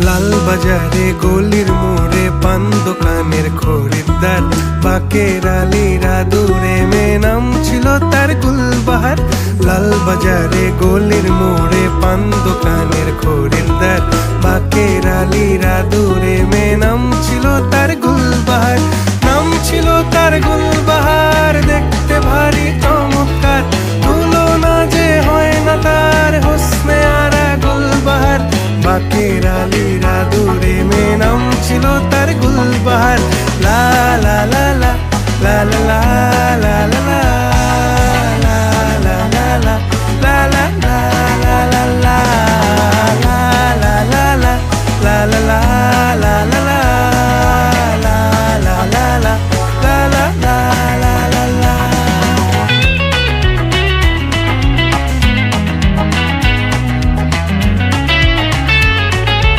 লাল বাজারে গলির মোড়ে পান দোকানের খরিদ্দার, বাকের আলীরা দূরে মে নাম ছিল তার গুলবাহার। লাল বাজারে গলির মোড়ে পান দোকানের খরিদ্দার, বাকের আলীরা দূরে মে নাম ছিল তার গুলবাহার। নাম ছিল তার গুলবাহার, দেখতে ভারী চমৎকার, তুলনা যে হয় না তার হোসনে আরা গুলবাহার। বাকের আলীরা দূরে মে নাম ছিল তার গুলবাহার। লা লা লা লা লা লা লা লা লা।